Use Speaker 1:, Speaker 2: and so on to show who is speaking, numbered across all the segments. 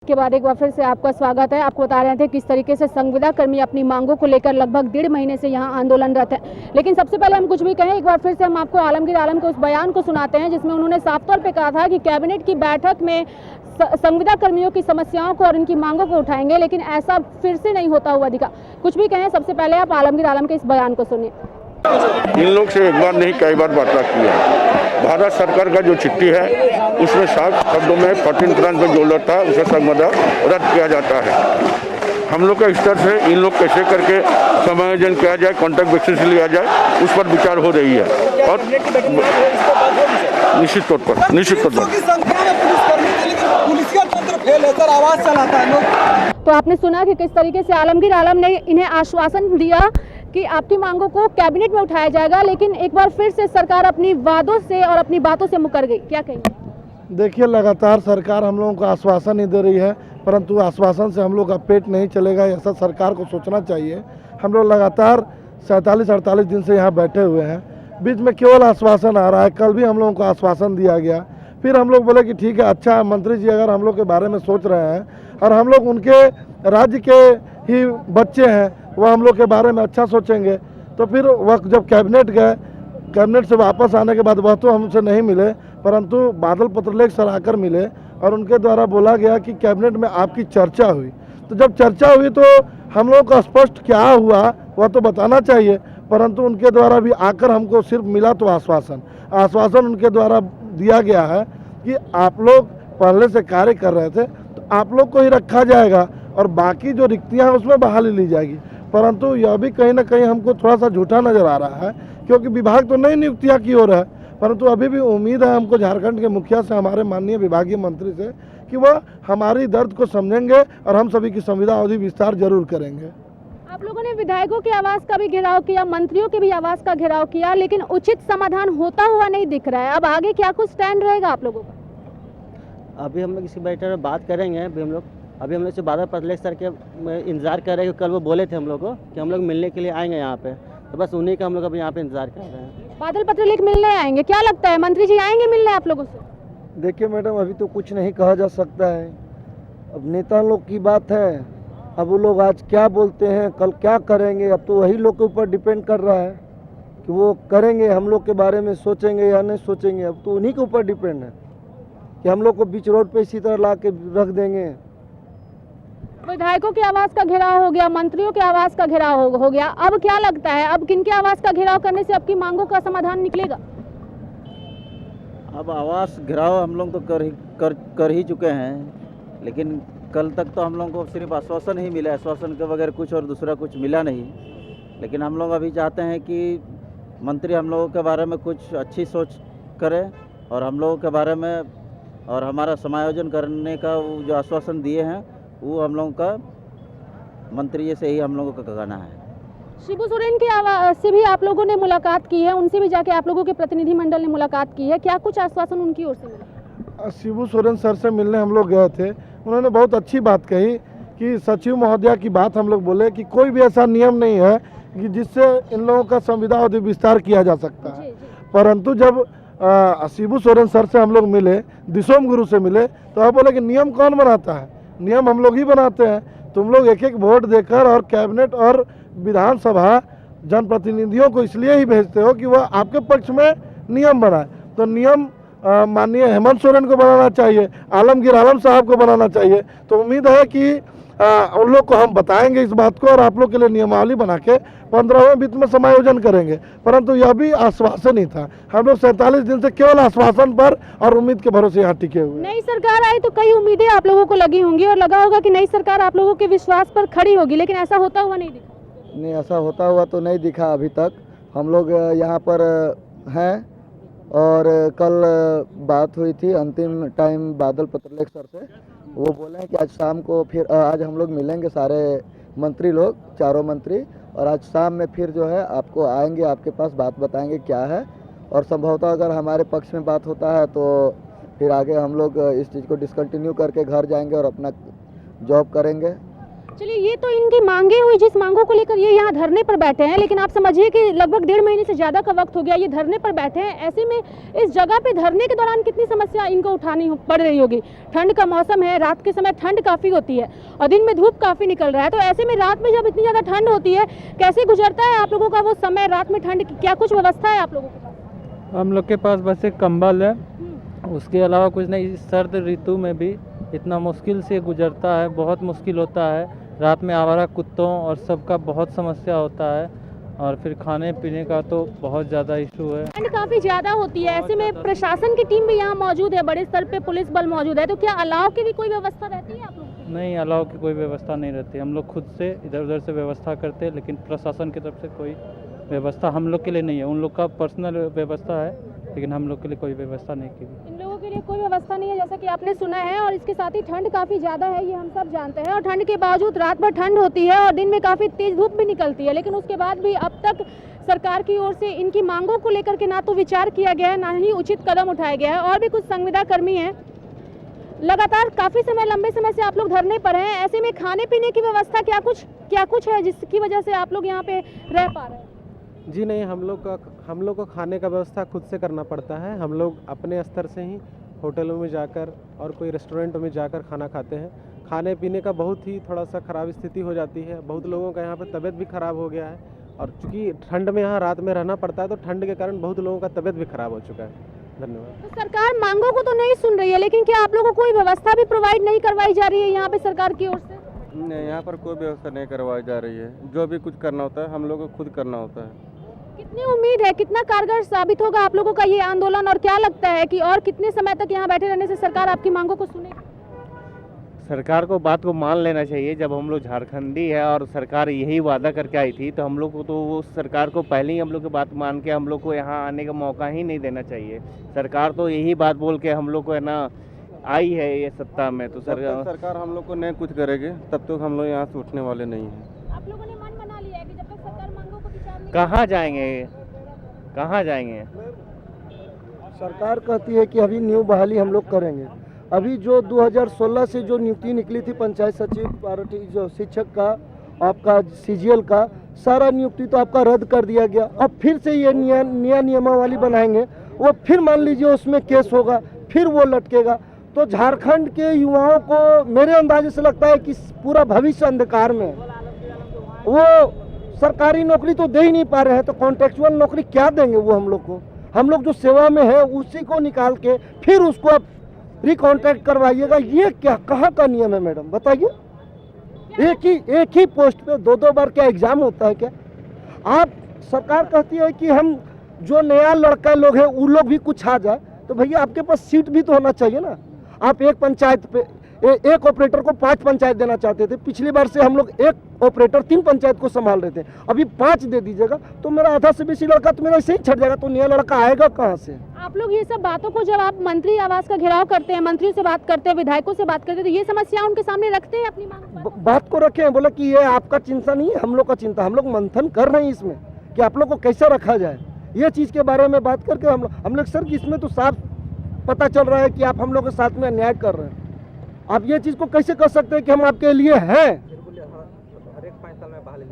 Speaker 1: के बाद एक बार फिर से आपका स्वागत है। आपको बता रहे थे किस तरीके से संविदा कर्मी अपनी मांगों को लेकर लगभग 1.5 महीने से यहां आंदोलनरत है। लेकिन सबसे पहले हम कुछ भी कहें, एक बार फिर से हम आपको आलमगीर आलम के उस बयान को सुनाते हैं जिसमें उन्होंने साफ तौर पे कहा था कि कैबिनेट की बैठक में संविदा कर्मियों की समस्याओं को और इनकी मांगों को उठाएंगे, लेकिन ऐसा फिर से नहीं होता हुआ दिखा। कुछ भी कहें, सबसे पहले आप आलमगीर आलम के इस बयान को सुनिए।
Speaker 2: इन लोग से एक बार नहीं कई बार वार्ता की है। भारत सरकार का जो चिट्ठी है उसमें साफ शब्दों में 14 ट्रांस पर जो लड़ता है उसे संविदा रद्द किया जाता है। हम लोग का स्तर से इन लोग कैसे करके समायोजन किया जाए, कॉन्ट्रैक्ट बेसिस लिया जाए, उस पर विचार हो रही है। और निश्चित तौर पर
Speaker 1: तो आपने सुना कि किस तरीके से आलमगीर आलम ने इन्हें आश्वासन दिया कि आपकी मांगों को कैबिनेट में उठाया जाएगा, लेकिन एक बार फिर से सरकार अपनी वादों से और अपनी बातों से मुकर गई। क्या कहेंगे? देखिए, लगातार सरकार हम लोगों को आश्वासन ही दे रही है, परंतु आश्वासन से हम लोग का पेट नहीं चलेगा, ऐसा सरकार को सोचना चाहिए। हम लोग लगातार 47-48 दिन से यहाँ बैठे हुए हैं, बीच में केवल आश्वासन आ रहा है। कल भी हम लोगों को आश्वासन दिया गया, फिर हम लोग बोले कि ठीक है, अच्छा है, मंत्री जी अगर हम लोग के बारे में सोच रहे हैं और हम लोग उनके राज्य के ही बच्चे हैं, वह हम लोग के बारे में अच्छा सोचेंगे। तो फिर वक्त जब कैबिनेट गए, कैबिनेट से वापस आने के बाद वह तो हमसे नहीं मिले, परंतु बादल पत्रलेख सर आकर मिले और उनके द्वारा बोला गया कि कैबिनेट में आपकी चर्चा हुई। तो जब चर्चा हुई तो हम लोग को स्पष्ट क्या हुआ वह तो बताना चाहिए, परंतु उनके द्वारा भी आकर हमको सिर्फ मिला तो आश्वासन उनके द्वारा दिया गया है कि आप लोग पहले से कार्य कर रहे थे तो आप लोग को ही रखा जाएगा और बाकी जो रिक्तियाँ हैं उसमें बहाली ली जाएगी। परंतु यह भी कहीं ना कहीं हमको थोड़ा सा झूठा नज़र आ रहा है, क्योंकि विभाग तो नई नियुक्तियाँ की हो रहा है, परंतु अभी भी उम्मीद है हमको झारखंड के मुखिया से, हमारे माननीय विभागीय मंत्री से, कि वह हमारी दर्द को समझेंगे और हम सभी की संविदा अवधि विस्तार जरूर करेंगे। आप लोगों ने विधायकों के आवास का भी घेराव किया, मंत्रियों के भी आवास का घेराव किया, लेकिन उचित समाधान होता हुआ नहीं दिख रहा है। अब आगे क्या कुछ स्टैंड रहेगा आप लोगों का?
Speaker 3: अभी हम लोग इसी बैठक में बात करेंगे। अभी हम लोग से बादल पत्रलेख सर के इंतजार कर रहे हैं। कल वो बोले थे हम लोग को कि हम लोग मिलने के लिए आएंगे यहाँ पे, तो बस उन्हीं का हम लोग अभी यहाँ पे इंतजार कर रहे हैं। बादल
Speaker 1: पत्रलेख मिलने आएंगे, क्या लगता है मंत्री जी आएंगे मिलने आप लोगों से?
Speaker 4: देखिए मैडम, अभी तो कुछ नहीं कहा जा सकता है, अब नेता लोग की बात है। अब वो लोग आज क्या बोलते हैं, कल क्या करेंगे, अब तो वही लोग के ऊपर डिपेंड कर रहा है कि वो करेंगे, हम लोग के बारे में सोचेंगे या नहीं सोचेंगे। अब तो उन्हीं के ऊपर डिपेंड है कि हम लोग को बीच रोड पे इसी तरह ला के रख देंगे।
Speaker 1: विधायकों के आवास का घेराव हो गया, मंत्रियों के आवास का घेराव हो गया, अब क्या लगता है अब किनके आवास का घेराव करने से आपकी मांगों का समाधान निकलेगा?
Speaker 3: अब आवास घेराव हम लोग तो कर ही चुके हैं, लेकिन कल तक तो हम लोग को सिर्फ आश्वासन ही मिला, आश्वासन के बगैर कुछ और दूसरा कुछ मिला नहीं। लेकिन हम लोग अभी चाहते हैं कि मंत्री हम लोगों के बारे में कुछ अच्छी सोच करें और हम लोगों के बारे में और हमारा समायोजन करने का जो आश्वासन दिए हैं वो हम लोगों का मंत्री जी से ही हम लोगों का कहना है।
Speaker 1: शिबू सोरेन के आवास से भी आप लोगों ने मुलाकात की है, उनसे भी जाके आप लोगों के प्रतिनिधिमंडल ने मुलाकात की है, क्या कुछ आश्वासन उनकी ओर से मिला?
Speaker 4: शिबू सोरेन सर से मिलने हम लोग गए थे, उन्होंने बहुत अच्छी बात कही कि सचिव महोदया की बात हम लोग बोले कि कोई भी ऐसा नियम नहीं है कि जिससे इन लोगों का संविदा अवधि विस्तार किया जा सकता है। परंतु जब शिबू सोरेन सर से हम लोग मिले, दिसोम गुरु से मिले, तो आप बोले कि नियम कौन बनाता है, नियम हम लोग ही बनाते हैं। तुम लोग एक एक वोट देकर और कैबिनेट और विधानसभा जनप्रतिनिधियों को इसलिए ही भेजते हो कि वह आपके पक्ष में नियम बनाए। तो नियम माननीय हेमंत सोरेन को बनाना चाहिए, आलमगीर आलम साहब को बनाना चाहिए। तो उम्मीद है कि उन लोग को हम बताएंगे इस बात को और आप लोग के लिए नियमावली बना के 15वें वित्त में समायोजन करेंगे। परंतु यह भी आश्वासन ही था, हम लोग 47 दिन से केवल आश्वासन पर और उम्मीद के भरोसे यहाँ टिके हुए।
Speaker 1: नई सरकार आई तो कई उम्मीदें आप लोगों को लगी होंगी और लगा होगा कि नई सरकार आप लोगों के विश्वास पर खड़ी होगी, लेकिन ऐसा होता हुआ नहीं दिखा।
Speaker 4: नहीं, ऐसा होता हुआ तो नहीं दिखा अभी तक। हम लोग यहाँ पर हैं और कल बात हुई थी अंतिम टाइम बादल पत्रलेख सर से, वो बोले हैं कि आज शाम को फिर आज हम लोग मिलेंगे सारे मंत्री लोग, चारों मंत्री, और आज शाम में फिर जो है आपको आएंगे, आपके पास बात बताएंगे क्या है, और संभवतः अगर हमारे पक्ष में बात होता है तो फिर आगे हम लोग इस चीज़ को डिसकंटिन्यू करके घर जाएंगे और अपना जॉब करेंगे।
Speaker 1: चलिए, ये तो इनकी मांगे हुई, जिस मांगों को लेकर ये यहाँ धरने पर बैठे हैं, लेकिन आप समझिए कि लगभग 1.5 महीने से ज़्यादा का वक्त हो गया ये धरने पर बैठे हैं। ऐसे में इस जगह पे धरने के दौरान कितनी समस्या इनको उठानी पड़ रही होगी। ठंड का मौसम है, रात के समय ठंड काफ़ी होती है और दिन में धूप काफ़ी निकल रहा है, तो ऐसे में रात में जब इतनी ज़्यादा ठंड होती है, कैसे गुजरता है आप लोगों का वो समय रात में ठंड की? क्या कुछ व्यवस्था है आप लोगों के पास?
Speaker 5: हम लोग के पास बस एक कंबल है, उसके अलावा कुछ नहीं। इस सर्द ऋतु में भी इतना मुश्किल से गुजरता है, बहुत मुश्किल होता है। रात में आवारा कुत्तों और सबका बहुत समस्या होता है, और फिर खाने पीने का तो बहुत ज़्यादा इशू है।
Speaker 1: ठंड काफ़ी ज़्यादा होती है, ऐसे में प्रशासन की टीम भी यहाँ मौजूद है, बड़े स्तर पे पुलिस बल मौजूद है, तो क्या अलाव की भी कोई व्यवस्था रहती है आप लोगों की?
Speaker 5: नहीं, अलाव की कोई व्यवस्था नहीं रहती। हम लोग खुद से इधर उधर से व्यवस्था करते हैं, लेकिन प्रशासन की तरफ से कोई व्यवस्था हम लोग के लिए नहीं है। उन लोग का पर्सनल व्यवस्था है, लेकिन हम लोग के लिए कोई व्यवस्था नहीं की गई।
Speaker 1: इन लोगों के लिए कोई व्यवस्था नहीं है, जैसा कि आपने सुना है। और इसके साथ ही ठंड काफ़ी ज़्यादा है, ये हम सब जानते हैं, और ठंड के बावजूद रात भर ठंड होती है और दिन में काफ़ी तेज़ धूप भी निकलती है, लेकिन उसके बाद भी अब तक सरकार की ओर से इनकी मांगों को लेकर के ना तो विचार किया गया है, ना ही उचित कदम उठाया गया है। और भी कुछ संविदा कर्मी हैं, लगातार काफ़ी समय, लंबे समय से आप लोग धरने पर हैं। ऐसे में खाने पीने की व्यवस्था क्या कुछ है जिसकी वजह से आप लोग यहाँ पे रह पा रहे हैं?
Speaker 6: जी नहीं, हम लोग को खाने का व्यवस्था खुद से करना पड़ता है। हम लोग अपने स्तर से ही होटलों में जाकर और कोई रेस्टोरेंट में जाकर खाना खाते हैं। खाने पीने का बहुत ही थोड़ा सा ख़राब स्थिति हो जाती है। बहुत लोगों का यहाँ पर तबीयत भी ख़राब हो गया है, और चूँकि ठंड में यहाँ रात में रहना पड़ता है, तो ठंड के कारण बहुत लोगों का तबीयत भी ख़राब हो चुका है। धन्यवाद।
Speaker 1: तो सरकार मांगों को तो नहीं सुन रही है, लेकिन क्या आप लोगों को कोई व्यवस्था भी प्रोवाइड नहीं करवाई जा रही है यहाँ पे सरकार की ओर से?
Speaker 7: नहीं, यहाँ पर कोई व्यवस्था नहीं करवाई जा रही है। जो भी कुछ करना होता है हम लोग को खुद करना होता है।
Speaker 1: कितनी उम्मीद है, कितना कारगर साबित होगा आप लोगों का ये आंदोलन, और क्या लगता है कि और कितने समय तक यहाँ बैठे रहने से सरकार आपकी मांगों को सुनेगी?
Speaker 8: सरकार को बात को मान लेना चाहिए। जब हम लोग झारखंडी है और सरकार यही वादा करके आई थी, तो हम लोग को तो वो सरकार को पहले ही हम लोग की बात मान के हम लोग को यहाँ आने का मौका ही नहीं देना चाहिए। सरकार तो यही बात बोल के हम लोग को है ना आई है ये सत्ता में, तो
Speaker 7: सरकार हम लोग को नहीं कुछ करेगी तब तक हम लोग यहाँ से उठने वाले नहीं हैं।
Speaker 1: आप लोगों ने मन बना लिया है कि जब तक सरकार मांगों को विचार नहीं
Speaker 8: कहाँ जाएंगे, कहाँ जाएंगे?
Speaker 4: सरकार कहती है कि अभी न्यू बहाली हम लोग करेंगे। अभी जो 2016 से जो नियुक्ति निकली थी पंचायत सचिव, पार्टी जो शिक्षक का, आपका सीजीएल का, सारा नियुक्ति तो आपका रद्द कर दिया गया। अब फिर से ये नया नियमावली बनाएंगे, वो फिर मान लीजिए उसमें केस होगा, फिर वो लटकेगा। तो झारखंड के युवाओं को मेरे अंदाजे से लगता है कि पूरा भविष्य अंधकार में है। वो सरकारी नौकरी तो दे ही नहीं पा रहे हैं, तो कॉन्ट्रेक्चुअल नौकरी क्या देंगे वो हम लोग को? हम लोग जो सेवा में है उसी को निकाल के फिर उसको आप रिकॉन्ट्रैक्ट करवाइएगा। ये क्या, कहाँ का नियम है मैडम, बताइए? एक ही पोस्ट पे दो बार क्या एग्जाम होता है क्या? आप सरकार कहती है कि हम जो नया लड़का लोग हैं वो लोग भी कुछ आ जाए, तो भैया आपके पास सीट भी तो होना चाहिए ना। आप एक पंचायत पे एक ऑपरेटर को 5 पंचायत देना चाहते थे, पिछली बार से हम लोग एक ऑपरेटर 3 पंचायत को संभाल रहे थे, अभी 5 दे दीजिएगा तो मेरा आधा से बेसी लड़का तो मेरा ऐसे ही छट जाएगा, तो नया लड़का आएगा कहाँ से?
Speaker 1: आप लोग ये सब बातों को जब आप मंत्री आवास का घेराव करते हैं, मंत्रियों से बात करते हैं, विधायकों से बात करते हैं, तो ये समस्या उनके सामने रखते हैं अपनी मांग पर?
Speaker 4: बात को रखे हैं, बोले कि ये आपका चिंता नहीं है, हम लोग का चिंता। हम लोग मंथन कर रहे हैं इसमें कि आप लोग को कैसे रखा जाए, ये चीज़ के बारे में बात करके हम लोग सर इसमें तो साफ पता चल रहा है कि आप हम लोग के साथ में अन्याय कर रहे हैं। आप ये चीज़ को कैसे कर सकते हैं कि हम आपके लिए हैं?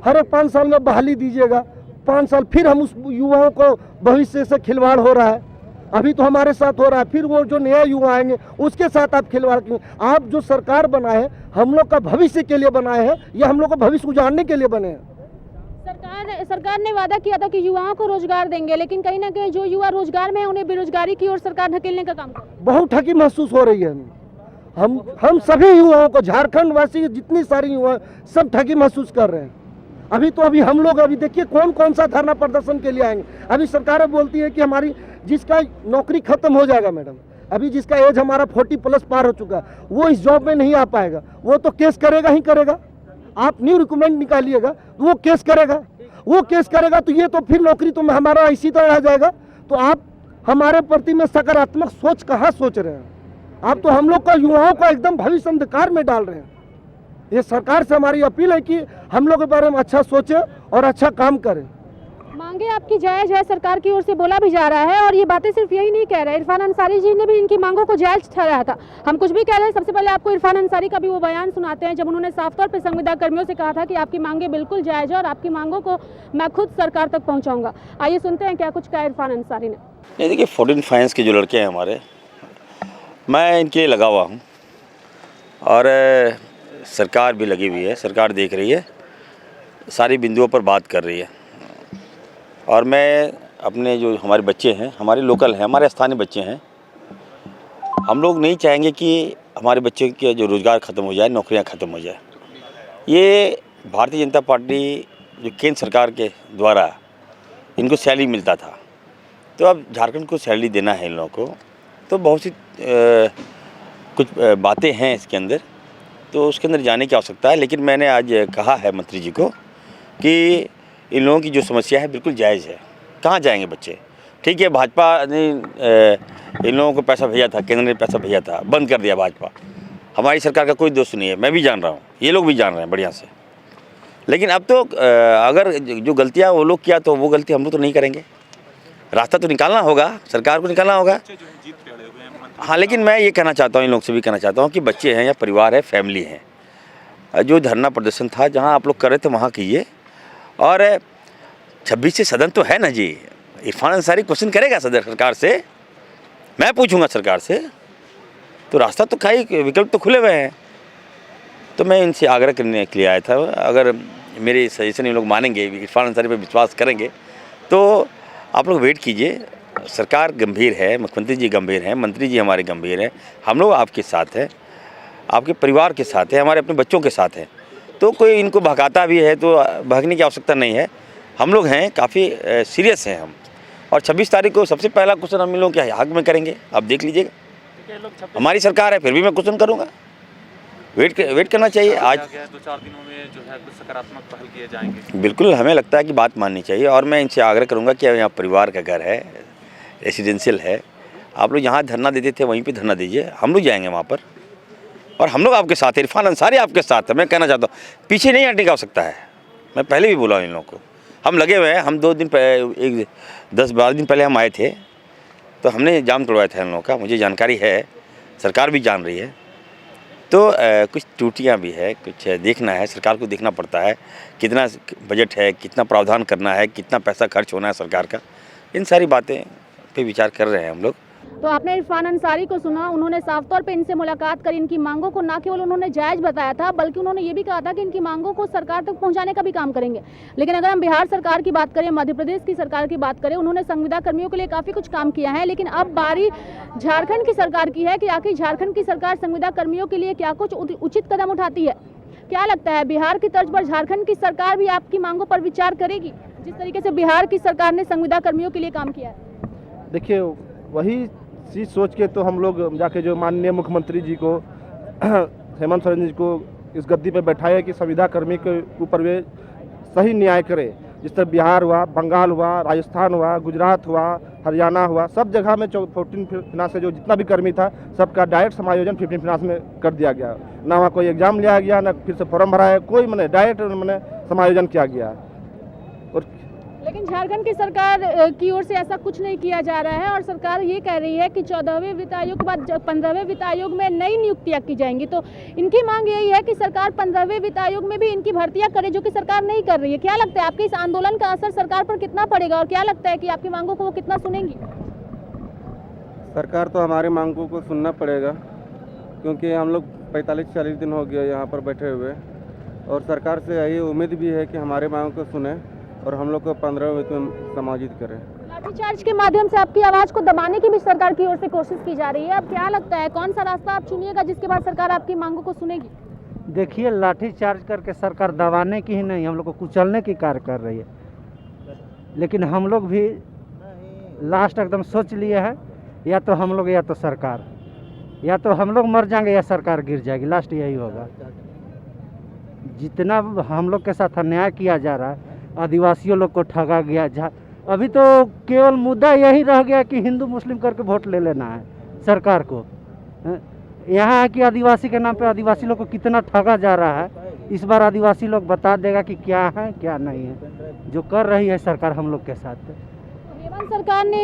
Speaker 4: हर एक 5 साल में बहाली दीजिएगा, 5 साल फिर हम उस युवाओं को भविष्य से खिलवाड़ हो रहा है। अभी तो हमारे साथ हो रहा है, फिर वो जो नया युवा आएंगे उसके साथ आप खिलवाड़ करें। आप जो सरकार बनाए हैं हम लोग का भविष्य के लिए बनाए हैं या हम लोग का भविष्य उजाड़ने के लिए बने हैं?
Speaker 1: सरकार ने वादा किया था कि युवाओं को रोजगार देंगे, लेकिन कहीं ना कहीं जो युवा रोजगार में है उन्हें बेरोजगारी की ओर सरकार ढकेलने का काम कर रही है।
Speaker 4: बहुत ठगी महसूस हो रही है। हम सभी युवाओं को, झारखंड वासी जितनी सारी युवा सब ठगी महसूस कर रहे हैं। अभी हम लोग देखिए कौन सा धरना प्रदर्शन के लिए आएंगे। अभी सरकार बोलती है कि हमारी जिसका नौकरी खत्म हो जाएगा मैडम, अभी जिसका एज हमारा 40+ पार हो चुका है वो इस जॉब में नहीं आ पाएगा, वो तो केस करेगा ही करेगा। आप न्यू रिक्रूटमेंट निकालिएगा तो वो केस करेगा, तो ये तो फिर नौकरी तो हमारा इसी तरह रह जाएगा। तो आप हमारे प्रति में सकारात्मक सोच कहाँ सोच रहे हैं? आप तो हम लोग का युवाओं को एकदम भविष्य अंधकार में डाल रहे हैं। ये सरकार से हमारी अपील है कि हम लोग के बारे में अच्छा सोचें और अच्छा काम करें।
Speaker 1: मांगे आपकी जायज है, सरकार की ओर से बोला भी जा रहा है, और ये बातें सिर्फ यही नहीं कह रहे, इरफान अंसारी जी ने भी इनकी मांगों को जायज ठहराया था। हम कुछ भी कह रहे हैं, सबसे पहले आपको इरफान अंसारी का भी वो बयान सुनाते हैं जब उन्होंने साफ तौर पे संविदा कर्मियों से कहा था कि आपकी मांगे बिल्कुल जायज है और आपकी मांगों को मैं खुद सरकार तक पहुँचाऊँगा। आइए सुनते हैं क्या कुछ कहा इरफान अंसारी ने।
Speaker 9: नहीं, देखिए 14 फाइनेंस के जो लड़के हैं हमारे, मैं इनके लिए लगा हुआ हूँ और सरकार भी लगी हुई है, सरकार देख रही है, सारी बिंदुओं पर बात कर रही है। और मैं अपने जो हमारे बच्चे हैं, हमारे लोकल हैं, हमारे स्थानीय बच्चे हैं, हम लोग नहीं चाहेंगे कि हमारे बच्चे के जो रोज़गार ख़त्म हो जाए, नौकरियां ख़त्म हो जाए। ये भारतीय जनता पार्टी जो केंद्र सरकार के द्वारा इनको सैलरी मिलता था, तो अब झारखंड को सैलरी देना है इन लोगों को, तो बहुत सी कुछ बातें हैं इसके अंदर, तो उसके अंदर जाने की आवश्यकता है। लेकिन मैंने आज कहा है मंत्री जी को कि इन लोगों की जो समस्या है बिल्कुल जायज़ है। कहाँ जाएंगे बच्चे? ठीक है, भाजपा ने इन लोगों को पैसा भेजा था, केंद्र ने पैसा भेजा था, बंद कर दिया भाजपा। हमारी सरकार का कोई दोष नहीं है, मैं भी जान रहा हूँ, ये लोग भी जान रहे हैं बढ़िया से। लेकिन अब तो अगर जो गलतियाँ वो लोग किया तो वो गलती हम लोग तो नहीं करेंगे। रास्ता तो निकालना होगा, सरकार को निकालना होगा। हाँ, लेकिन मैं ये कहना चाहता हूँ, इन लोग से भी कहना चाहता हूँ कि बच्चे हैं या परिवार है, फैमिली है। जो धरना प्रदर्शन था जहाँ आप लोग कर रहे थे वहाँ कीजिए, और 26 से सदन तो है ना जी। इरफान अंसारी क्वेश्चन करेगा सदर सरकार से, मैं पूछूंगा सरकार से, तो रास्ता तो कई विकल्प तो खुले हुए हैं। तो मैं इनसे आग्रह करने के लिए आया था, अगर मेरे सजेशन ये लोग मानेंगे, इरफान अंसारी पर विश्वास करेंगे, तो आप लोग वेट कीजिए। सरकार गंभीर है, मुख्यमंत्री जी गंभीर हैं, मंत्री जी हमारे गंभीर हैं, हम लोग आपके साथ हैं, आपके परिवार के साथ हैं, हमारे अपने बच्चों के साथ हैं। तो कोई इनको भगाता भी है तो भागने की आवश्यकता नहीं है। हम लोग हैं, काफ़ी सीरियस हैं हम, और 26 तारीख को सबसे पहला क्वेश्चन हम इन लोगों के हक में करेंगे। आप देख लीजिएगा, हमारी सरकार है, फिर भी मैं क्वेश्चन करूँगा। वेट करना चाहिए। आज
Speaker 10: 2-4 दिनों में जो है कुछ सकारात्मक पहल किए जाएंगे।
Speaker 9: बिल्कुल, हमें लगता है कि बात माननी चाहिए, और मैं इनसे आग्रह करूँगा कि यहाँ परिवार का घर है, रेसिडेंशियल है, आप लोग जहाँ धरना देते थे वहीं पे धरना दीजिए, हम लोग जाएंगे वहाँ पर, और हम लोग आपके साथ हैं। इरफान अंसारी आपके साथ है। मैं कहना चाहता हूँ, पीछे नहीं हटने की आवश्यकता है। मैं पहले भी बोला हूँ इन लोगों को, हम लगे हुए हैं। हम 2 दिन पहले, 10-12 दिन पहले हम आए थे, तो हमने जाम तोड़वाया था इन लोगों का, मुझे जानकारी है, सरकार भी जान रही है। तो कुछ त्रुटियाँ भी है, कुछ देखना है, सरकार को देखना पड़ता है, कितना बजट है, कितना प्रावधान करना है, कितना पैसा खर्च होना है सरकार का, इन सारी बातें पे विचार कर रहे हैं हम लोग।
Speaker 1: तो आपने इरफान अंसारी को सुना, उन्होंने साफ तौर पे इनसे मुलाकात कर इनकी मांगों को ना केवल उन्होंने जायज बताया था, बल्कि उन्होंने ये भी कहा था कि इनकी मांगों को सरकार तक पहुंचाने का भी काम करेंगे। लेकिन अगर हम बिहार सरकार की बात करें, मध्य प्रदेश की सरकार की बात करें, उन्होंने संविदा कर्मियों के लिए काफ़ी कुछ काम किया है, लेकिन अब बारी झारखंड की सरकार की है कि आखिर झारखंड की सरकार संविदा कर्मियों के लिए क्या कुछ उचित कदम उठाती है। क्या लगता है, बिहार की तर्ज पर झारखंड की सरकार भी आपकी मांगों पर विचार करेगी, जिस तरीके से बिहार की सरकार ने संविदा कर्मियों के लिए काम किया है?
Speaker 4: देखिए, वही चीज़ सोच के तो हम लोग जाके जो माननीय मुख्यमंत्री जी को हेमंत सोरेन जी को इस गद्दी पे बैठाए कि संविदा कर्मी के ऊपर वे सही न्याय करे। जिस तरह बिहार हुआ, बंगाल हुआ, राजस्थान हुआ, गुजरात हुआ, हरियाणा हुआ, सब जगह में 14 फिनांस से जो जितना भी कर्मी था सबका डायरेक्ट समायोजन 15 फिनांस में कर दिया गया। ना वहाँ कोई एग्जाम लिया गया, ना फिर से फॉर्म भरा है, कोई मैंने डायरेक्ट मैंने समायोजन किया गया। और
Speaker 1: लेकिन झारखंड की सरकार की ओर से ऐसा कुछ नहीं किया जा रहा है, और सरकार ये कह रही है कि 14वें वित्त आयोग के बाद 15वें वित्त आयोग में नई नियुक्तियां की जाएंगी। तो इनकी मांग यही है कि सरकार 15वें वित्त आयोग में भी इनकी भर्तियां करे, जो कि सरकार नहीं कर रही है। क्या लगता है, आपके इस आंदोलन का असर सरकार पर कितना पड़ेगा, और क्या लगता है कि आपकी मांगों को वो कितना सुनेंगी?
Speaker 7: सरकार तो हमारी मांगों को सुनना पड़ेगा, क्योंकि हम लोग 45-40 दिन हो गया यहाँ पर बैठे हुए, और सरकार से यही उम्मीद भी है कि हमारे मांगों को सुने और हम लोग को 15वें वित्त में समायोजित करें।
Speaker 1: लाठीचार्ज के माध्यम से आपकी आवाज़ को दबाने की भी सरकार की ओर से कोशिश की जा रही है। अब क्या लगता है, कौन सा रास्ता आप चुनिएगा जिसके बाद सरकार आपकी मांगों को सुनेगी?
Speaker 3: देखिए, लाठीचार्ज करके सरकार दबाने की ही नहीं, हम लोग को कुचलने की कार्य कर रही है। लेकिन हम लोग भी लास्ट एकदम सोच लिए हैं, या तो हम लोग या तो सरकार, या तो हम लोग मर जाएंगे या सरकार गिर जाएगी, लास्ट यही होगा। जितना हम लोग के साथ अन्याय किया जा रहा है, आदिवासियों लोग को ठगा गया, अभी तो केवल मुद्दा यही रह गया कि हिंदू मुस्लिम करके वोट ले लेना है सरकार को। यहाँ की आदिवासी के नाम पे आदिवासी लोग को कितना ठगा जा रहा है, इस बार आदिवासी लोग बता देगा कि क्या है क्या नहीं है। जो कर रही है सरकार हम लोग के साथ।
Speaker 1: हेमंत सरकार ने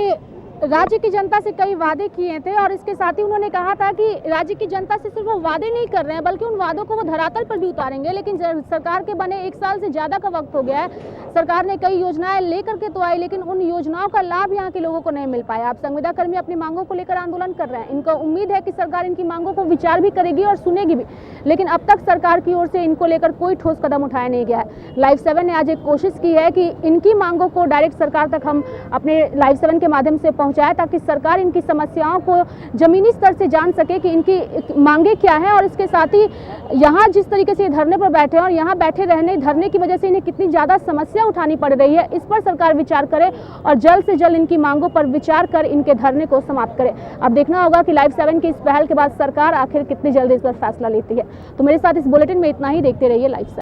Speaker 1: राज्य की जनता से कई वादे किए थे और इसके साथ ही उन्होंने कहा था कि राज्य की जनता से सिर्फ वो वादे नहीं कर रहे हैं बल्कि उन वादों को वो धरातल पर भी उतारेंगे। लेकिन सरकार के बने 1 साल से ज़्यादा का वक्त हो गया है। सरकार ने कई योजनाएं लेकर के तो आई, लेकिन उन योजनाओं का लाभ यहाँ के लोगों को नहीं मिल पाया। अब संविदा कर्मी अपनी मांगों को लेकर आंदोलन कर रहे हैं। इनको उम्मीद है कि सरकार इनकी मांगों को विचार भी करेगी और सुनेगी भी, लेकिन अब तक सरकार की ओर से इनको लेकर कोई ठोस कदम उठाया नहीं गया है। लाइव 7 ने आज एक कोशिश की है कि इनकी मांगों को डायरेक्ट सरकार तक हम अपने लाइव 7 के माध्यम से पहुँचाएं, ताकि सरकार इनकी समस्याओं को जमीनी स्तर से जान सके कि इनकी मांगे क्या हैं। और इसके साथ ही यहाँ जिस तरीके से धरने पर बैठे हैं और यहाँ बैठे धरने की वजह से इन्हें कितनी ज़्यादा समस्या उठानी पड़ रही है, इस पर सरकार विचार करे और जल्द से जल्द इनकी मांगों पर विचार कर इनके धरने को समाप्त करे। अब देखना होगा कि लाइव 7 की इस पहल के बाद सरकार आखिर कितनी जल्दी इस पर फैसला लेती है। तो मेरे साथ इस बुलेटिन में इतना ही। देखते रहिए लाइव 7।